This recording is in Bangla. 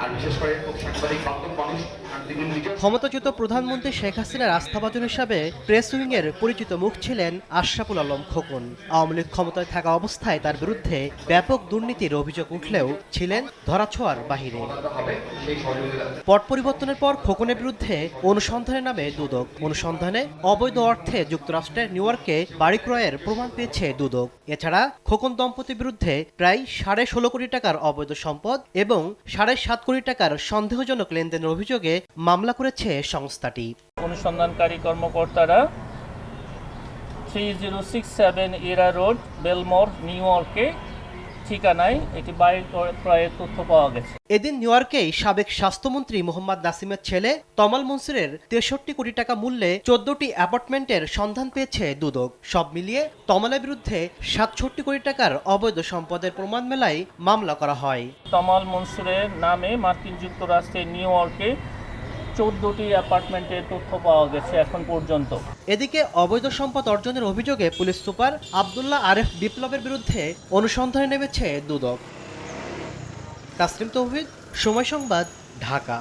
আর বিশেষ করে সাংবাদিক বান্ধব মানুষ ক্ষমতাচ্যুত প্রধানমন্ত্রী শেখ হাসিনার আস্থাভাজন হিসাবে প্রেস উইংয়ের পরিচিত মুখ ছিলেন আশরাফুল আলম খোকন। আওয়ামী লীগ ক্ষমতায় থাকা অবস্থায় তার বিরুদ্ধে ব্যাপক দুর্নীতির অভিযোগ উঠলেও ছিলেন ধরাছোঁয়ার বাহিরে। পট পরিবর্তনের পর খোকনের বিরুদ্ধে অনুসন্ধানের নামে দুদক। অনুসন্ধানে অবৈধ অর্থে যুক্তরাষ্ট্রের নিউ ইয়র্কে বাড়ি ক্রয়ের প্রমাণ পেয়েছে দুদক। এছাড়া খোকন দম্পতির বিরুদ্ধে প্রায় 16.5 কোটি টাকার অবৈধ সম্পদ এবং 7.5 কোটি টাকার সন্দেহজনক লেনদেনের অভিযোগে মামলা করেছে সংস্থাটি। অনুসন্ধানকারী কর্মকর্তারা 3067 ইরা রোড, বেলমোর, নিউ ইয়র্কে ঠিকানায় একটি বাড়ি ক্রয়ের তথ্য পাওয়া গেছে। এদিন নিউ ইয়র্কেই সাবেক স্বাস্থ্যমন্ত্রী মোহাম্মদ নাসিমের ছেলে তমাল মনসুরের 63 কোটি টাকা মূল্যে 14টি অ্যাপার্টমেন্টের সন্ধান পেয়েছে দুদক। সব মিলিয়ে তমালের বিরুদ্ধে 67 কোটি টাকার অবৈধ সম্পদের প্রমাণ মেলায় মামলা করা হয়। তমাল মনসুরের নামে মার্কিন যুক্তরাষ্ট্রের নিউ ইয়র্কে 14টি অ্যাপার্টমেন্টের তথ্য পাওয়া গেছে এখন পর্যন্ত। এদিকে অবৈধ সম্পদ অর্জনের অভিযোগে পুলিশ সুপার আব্দুল্লাহ আরেফ বিপ্লবের বিরুদ্ধে অনুসন্ধানে নেমেছে দুদক। তাসলিম তৌহিদ, সময় সংবাদ, ঢাকা।